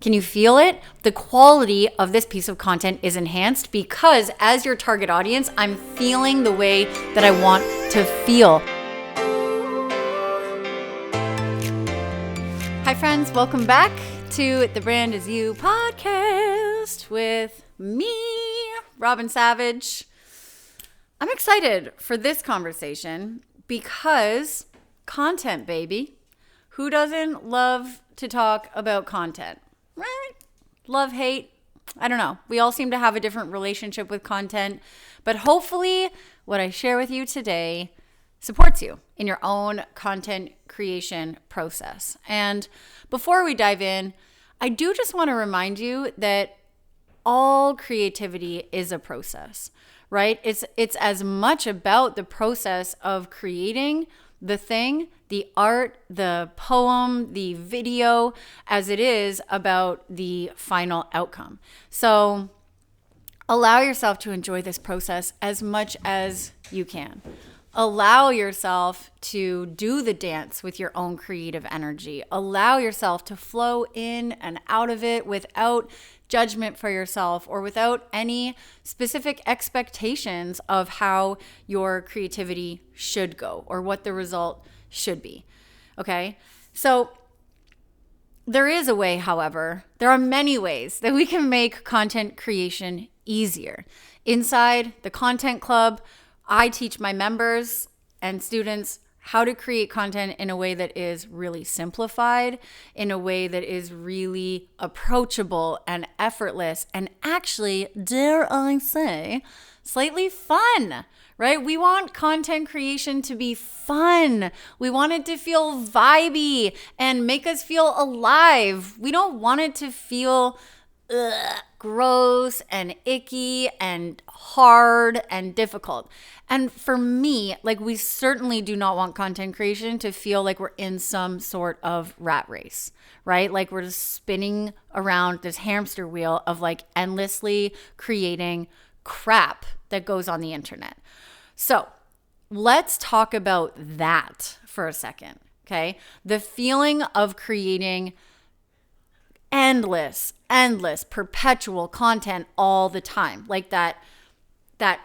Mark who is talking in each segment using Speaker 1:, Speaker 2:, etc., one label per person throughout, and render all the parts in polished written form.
Speaker 1: Can you feel it? The quality of this piece of content is enhanced because as your target audience, I'm feeling the way that I want to feel. Hi friends, welcome back to the Brand Is You podcast with me, Robyn Savage. I'm excited for this conversation because content, baby. Who doesn't love to talk about content? Right? Love, hate, I don't know. We all seem to have a different relationship with content, but hopefully what I share with you today supports you in your own content creation process. And before we dive in, I do just want to remind you that all creativity is a process, right? It's as much about the process of creating the thing, the art, the poem, the video, as it is about the final outcome. So allow yourself to enjoy this process as much as you can. Allow yourself to do the dance with your own creative energy. Allow yourself to flow in and out of it without judgment for yourself or without any specific expectations of how your creativity should go or what the result should be. Okay? So there is a way, however, there are many ways that we can make content creation easier. Inside the Content Club, I teach my members and students how to create content in a way that is really simplified, in a way that is really approachable and effortless, and actually, dare I say, slightly fun, right? We want content creation to be fun. We want it to feel vibey and make us feel alive. We don't want it to feel gross and icky and hard and difficult. And for me, we certainly do not want content creation to feel like we're in some sort of rat race, right? Like we're just spinning around this hamster wheel of endlessly creating crap that goes on the internet. So let's talk about that for a second, okay? The feeling of creating endless, perpetual content all the time. Like that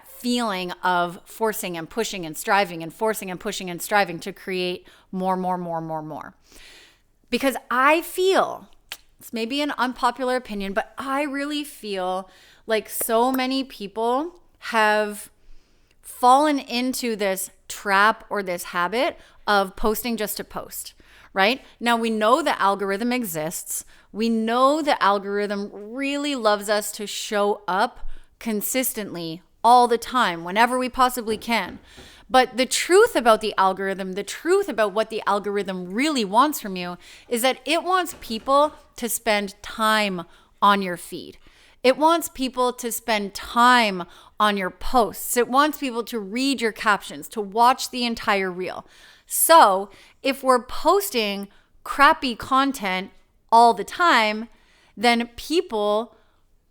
Speaker 1: feeling of forcing and pushing and striving and forcing and pushing and striving to create more. Because I feel, it's maybe an unpopular opinion, but I really feel like so many people have fallen into this trap or this habit of posting just to post. Right? Now, we know the algorithm exists. We know the algorithm really loves us to show up consistently all the time, whenever we possibly can. But the truth about the algorithm, the truth about what the algorithm really wants from you is that it wants people to spend time on your feed. It wants people to spend time on your posts. It wants people to read your captions, to watch the entire reel. So if we're posting crappy content all the time, then people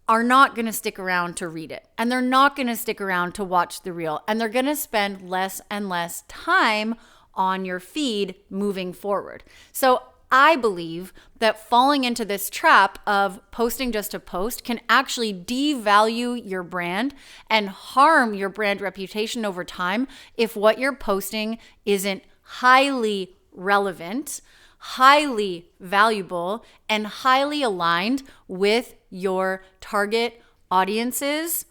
Speaker 1: are not going to stick around to read it. And they're not going to stick around to watch the reel. And they're going to spend less and less time on your feed moving forward. So I believe that falling into this trap of posting just to post can actually devalue your brand and harm your brand reputation over time if what you're posting isn't highly relevant, highly valuable, and highly aligned with your target audience's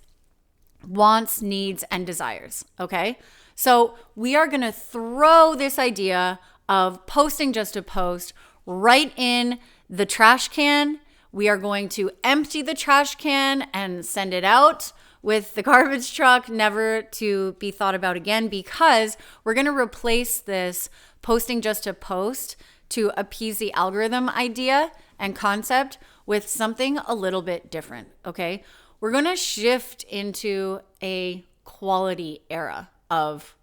Speaker 1: wants, needs, and desires, okay? So we are gonna throw this idea of posting just to post right in the trash can. We are going to empty the trash can and send it out with the garbage truck, never to be thought about again, because we're going to replace this posting just to post to appease the algorithm idea and concept with something a little bit different, okay? We're going to shift into a quality era of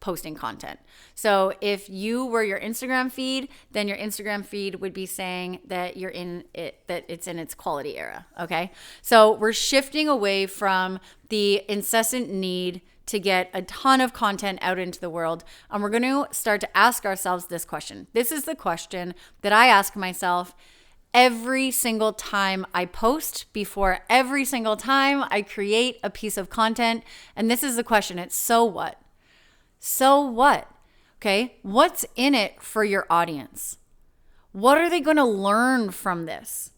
Speaker 1: posting content. So if you were your Instagram feed, then your Instagram feed would be saying that you're in it, that it's in its quality era, okay? So we're shifting away from the incessant need to get a ton of content out into the world, and we're going to start to ask ourselves this question. This is the question that I ask myself every single time I post, before every single time I create a piece of content. And this is the question. It's so what? So what? Okay. What's in it for your audience? What are they going to learn from this?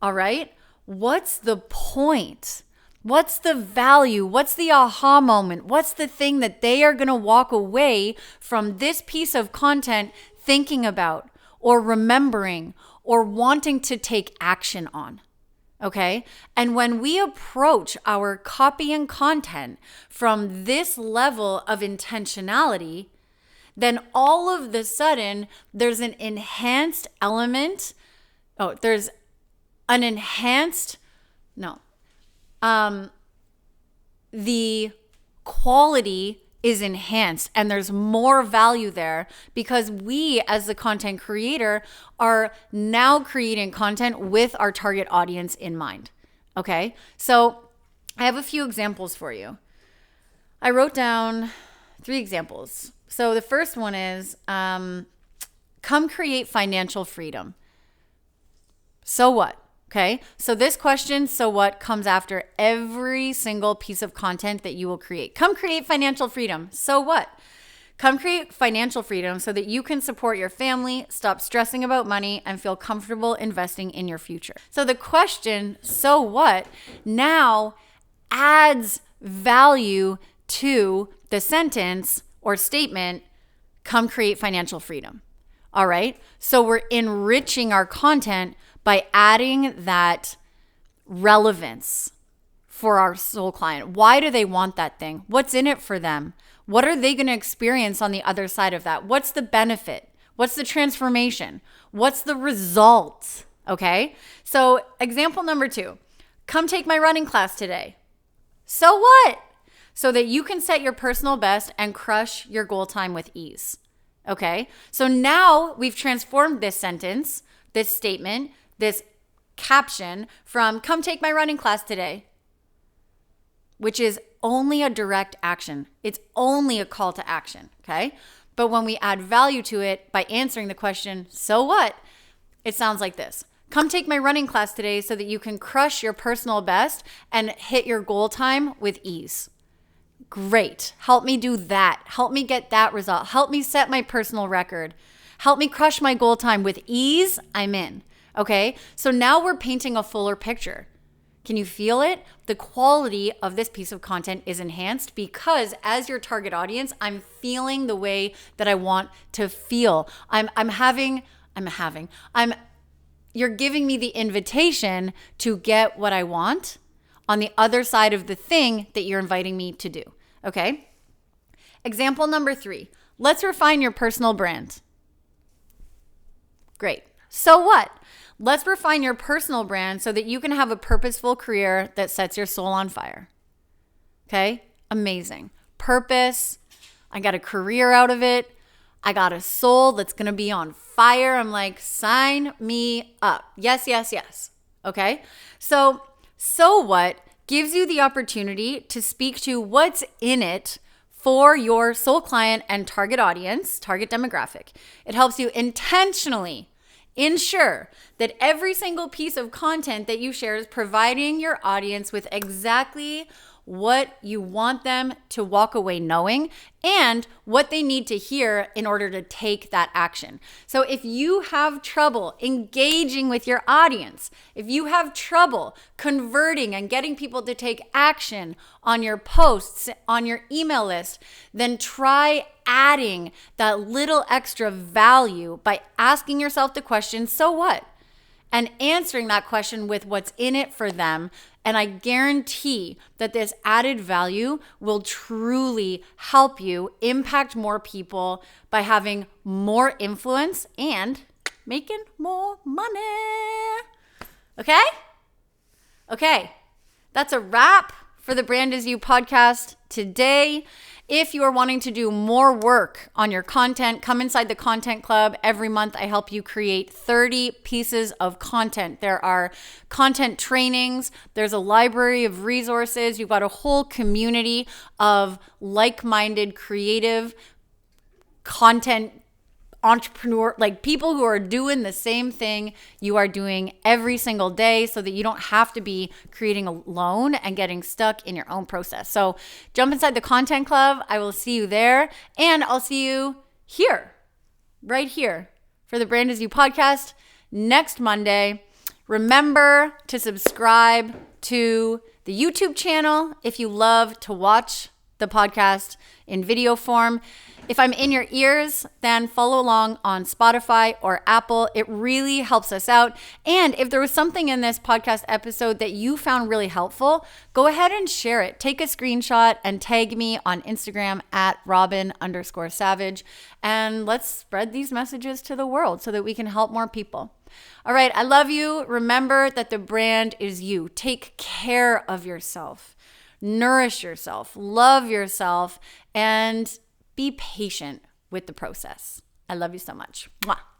Speaker 1: All right. What's the point? What's the value? What's the aha moment? What's the thing that they are going to walk away from this piece of content thinking about or remembering or wanting to take action on? Okay? And when we approach our copy and content from this level of intentionality, then all of the sudden there's an enhanced element. There's an enhanced, the quality is enhanced and there's more value there because we as the content creator are now creating content with our target audience in mind. Okay, so I have a few examples for you. I wrote down 3 examples. So the first one is come create financial freedom. So what? Okay, so this question, so what, comes after every single piece of content that you will create. Come create financial freedom. So what? Come create financial freedom so that you can support your family, stop stressing about money, and feel comfortable investing in your future. So the question, so what, now adds value to the sentence or statement, come create financial freedom. All right, so we're enriching our content by adding that relevance for our soul client. Why do they want that thing? What's in it for them? What are they going to experience on the other side of that? What's the benefit? What's the transformation? What's the result? Okay, so example number 2, come take my running class today. So what? So that you can set your personal best and crush your goal time with ease. Okay, so now we've transformed this sentence, this statement, this caption from come take my running class today, which is only a direct action. It's only a call to action, okay? But when we add value to it by answering the question, so what? It sounds like this. Come take my running class today so that you can crush your personal best and hit your goal time with ease. Great. Help me do that. Help me get that result. Help me set my personal record. Help me crush my goal time with ease. I'm in. Okay, so now we're painting a fuller picture. Can you feel it? The quality of this piece of content is enhanced because as your target audience, I'm feeling the way that I want to feel. You're giving me the invitation to get what I want on the other side of the thing that you're inviting me to do. Okay? Example number 3, let's refine your personal brand. Great. So what? Let's refine your personal brand so that you can have a purposeful career that sets your soul on fire. Okay? Amazing. Purpose. I got a career out of it. I got a soul that's going to be on fire. I'm like, sign me up. Yes, yes, yes. Okay? So what gives you the opportunity to speak to what's in it for your soul client and target audience, target demographic. It helps you intentionally ensure that every single piece of content that you share is providing your audience with exactly what you want them to walk away knowing and what they need to hear in order to take that action. So if you have trouble engaging with your audience, if you have trouble converting and getting people to take action on your posts, on your email list, then try adding that little extra value by asking yourself the question, so what? And answering that question with what's in it for them. And I guarantee that this added value will truly help you impact more people by having more influence and making more money. Okay? Okay. That's a wrap for the Brand Is You podcast today. If you are wanting to do more work on your content, come inside the Content Club. Every month, I help you create 30 pieces of content. There are content trainings. There's a library of resources. You've got a whole community of like-minded, creative content entrepreneur, like people who are doing the same thing you are doing every single day so that you don't have to be creating alone and getting stuck in your own process. So jump inside the Content Club. I will see you there, and I'll see you here, right here for the Brand Is You podcast next Monday. Remember to subscribe to the YouTube channel if you love to watch the podcast in video form. If I'm in your ears, then follow along on Spotify or Apple. It really helps us out. And if there was something in this podcast episode that you found really helpful, go ahead and share it. Take a screenshot and tag me on Instagram at Robyn_Savage. And let's spread these messages to the world so that we can help more people. All right, I love you. Remember that the brand is you. Take care of yourself. Nourish yourself. Love yourself. And be patient with the process. I love you so much. Mwah.